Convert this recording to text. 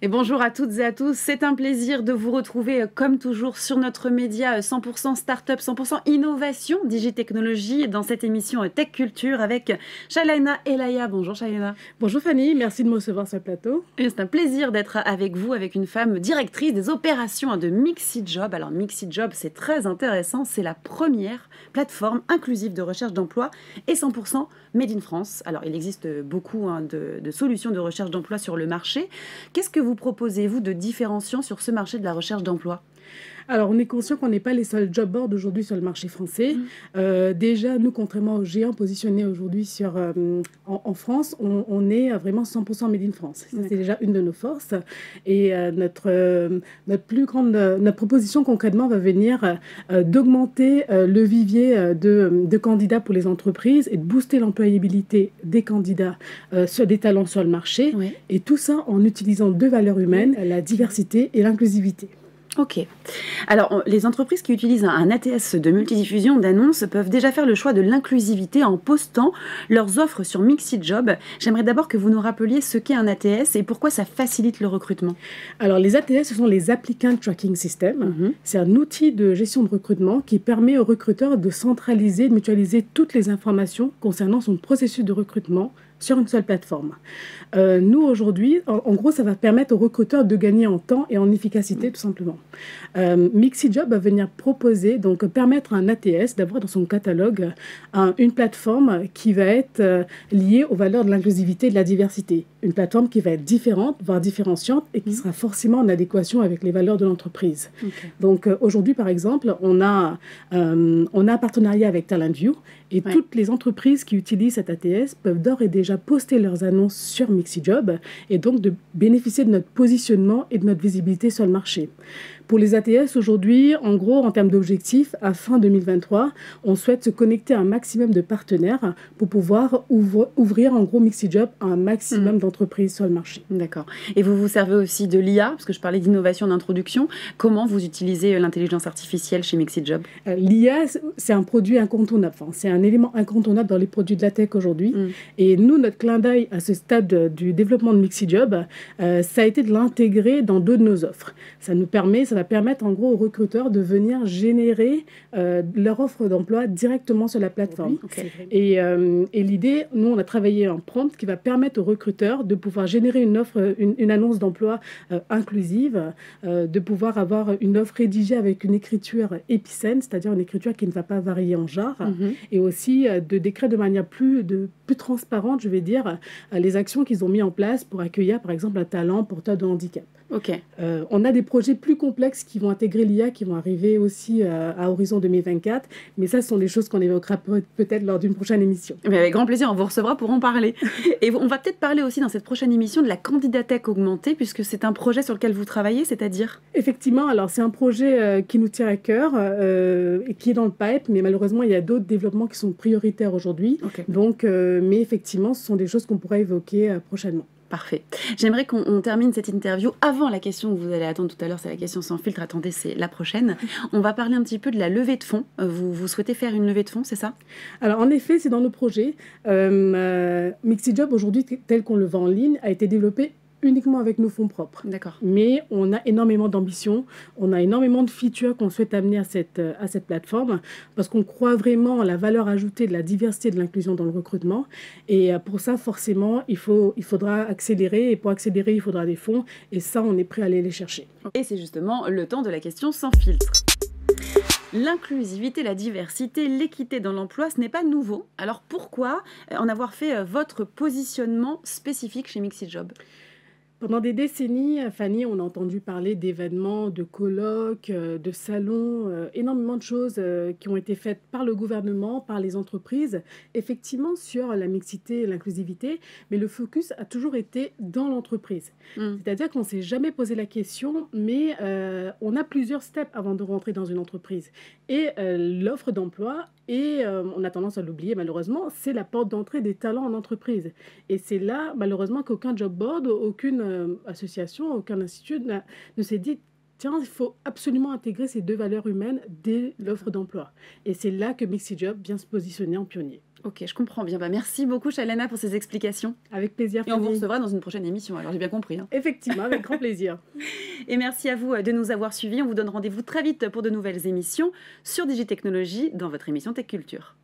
Et bonjour à toutes et à tous, c'est un plaisir de vous retrouver comme toujours sur notre média 100% Startup, 100% Innovation, Digitechnologie dans cette émission Tech Culture avec Shailena Elaya. Bonjour Shailena. Bonjour Fanny, merci de me recevoir sur le plateau. Et c'est un plaisir d'être avec vous, avec une femme directrice des opérations de MixiJob. Alors MixiJob, c'est très intéressant, c'est la première plateforme inclusive de recherche d'emploi et 100% Made in France. Alors il existe beaucoup de solutions de recherche d'emploi sur le marché. Qu'est-ce que vous proposez-vous de différenciant sur ce marché de la recherche d'emploi ? Alors, on est conscient qu'on n'est pas les seuls job boards aujourd'hui sur le marché français. Déjà, nous, contrairement aux géants positionnés aujourd'hui en France, on est vraiment 100% Made in France. Ça, c'est déjà une de nos forces. Et notre proposition concrètement va venir d'augmenter le vivier de candidats pour les entreprises et de booster l'employabilité des candidats sur des talents sur le marché. Oui. Et tout ça en utilisant deux valeurs humaines, la diversité et l'inclusivité. Ok. Alors, les entreprises qui utilisent un ATS de multidiffusion d'annonces peuvent déjà faire le choix de l'inclusivité en postant leurs offres sur MixiJob. J'aimerais d'abord que vous nous rappeliez ce qu'est un ATS et pourquoi ça facilite le recrutement. Alors, les ATS, ce sont les Applicant Tracking System. C'est un outil de gestion de recrutement qui permet au recruteur de centraliser, de mutualiser toutes les informations concernant son processus de recrutement sur une seule plateforme. Nous, aujourd'hui, en gros, ça va permettre aux recruteurs de gagner en temps et en efficacité, tout simplement. MixiJob va venir proposer, donc permettre à un ATS d'avoir dans son catalogue une plateforme qui va être liée aux valeurs de l'inclusivité et de la diversité. Une plateforme qui va être différente, voire différenciante, et qui sera forcément en adéquation avec les valeurs de l'entreprise. Okay. Donc aujourd'hui, par exemple, on a un partenariat avec TalentView, et toutes les entreprises qui utilisent cet ATS peuvent d'ores et déjà poster leurs annonces sur MixiJob, et donc de bénéficier de notre positionnement et de notre visibilité sur le marché. Pour les ATS, aujourd'hui, en gros, en termes d'objectifs, à fin 2023, on souhaite se connecter à un maximum de partenaires pour pouvoir ouvrir, en gros, MixiJob à un maximum d'entreprises sur le marché. D'accord. Et vous vous servez aussi de l'IA, parce que je parlais d'innovation d'introduction. Comment vous utilisez l'intelligence artificielle chez MixiJob ? L'IA, c'est un produit incontournable. Enfin, c'est un élément incontournable dans les produits de la tech aujourd'hui. Et nous, notre clin d'œil à ce stade du développement de MixiJob, ça a été de l'intégrer dans deux de nos offres. Ça va permettre en gros aux recruteurs de venir générer leur offre d'emploi directement sur la plateforme. Okay. Et l'idée, nous, on a travaillé un prompt qui va permettre aux recruteurs de pouvoir générer une annonce d'emploi inclusive, de pouvoir avoir une offre rédigée avec une écriture épicène, c'est-à-dire une écriture qui ne va pas varier en genre, et aussi de décrire de manière plus transparente, je vais dire, les actions qu'ils ont mis en place pour accueillir, par exemple, un talent porteur de handicap. Okay. On a des projets plus complexes qui vont intégrer l'IA, qui vont arriver aussi à horizon 2024. Mais ça, ce sont des choses qu'on évoquera peut-être lors d'une prochaine émission. Mais avec grand plaisir, on vous recevra pour en parler. Et on va peut-être parler aussi dans cette prochaine émission de la candidatech augmentée, puisque c'est un projet sur lequel vous travaillez, c'est-à-dire ? Effectivement, alors c'est un projet qui nous tient à cœur et qui est dans le pipe, mais malheureusement, il y a d'autres développements qui sont prioritaires aujourd'hui. Okay. Donc, mais effectivement, ce sont des choses qu'on pourra évoquer prochainement. Parfait. J'aimerais qu'on termine cette interview avant la question que vous allez attendre tout à l'heure, c'est la question sans filtre. Attendez, c'est la prochaine. On va parler un petit peu de la levée de fonds. Vous souhaitez faire une levée de fonds, c'est ça ? Alors, en effet, c'est dans nos projets. MixiJob, aujourd'hui, tel qu'on le vend en ligne, a été développé uniquement avec nos fonds propres. D'accord. Mais on a énormément d'ambition, on a énormément de features qu'on souhaite amener à cette plateforme parce qu'on croit vraiment à la valeur ajoutée de la diversité et de l'inclusion dans le recrutement. Et pour ça, forcément, il faudra accélérer. Et pour accélérer, il faudra des fonds. Et ça, on est prêt à aller les chercher. Et c'est justement le temps de la question sans filtre. L'inclusivité, la diversité, l'équité dans l'emploi, ce n'est pas nouveau. Alors pourquoi en avoir fait votre positionnement spécifique chez MixiJob ? Pendant des décennies, Fanny, on a entendu parler d'événements, de colloques, de salons, énormément de choses qui ont été faites par le gouvernement, par les entreprises, effectivement sur la mixité et l'inclusivité, mais le focus a toujours été dans l'entreprise. C'est-à-dire qu'on ne s'est jamais posé la question, mais on a plusieurs steps avant de rentrer dans une entreprise. Et l'offre d'emploi, et on a tendance à l'oublier malheureusement, c'est la porte d'entrée des talents en entreprise. Et c'est là, malheureusement, qu'aucun job board, aucune association, aucun institut ne s'est dit tiens, il faut absolument intégrer ces deux valeurs humaines dès l'offre d'emploi. Et c'est là que MixiJob vient se positionner en pionnier. Ok, je comprends bien. Merci beaucoup, Shailana, pour ces explications. Avec plaisir. Et on vous recevra dans une prochaine émission, alors j'ai bien compris. Effectivement, avec grand plaisir. Et merci à vous de nous avoir suivis. On vous donne rendez-vous très vite pour de nouvelles émissions sur Digitechnologie dans votre émission Tech Culture.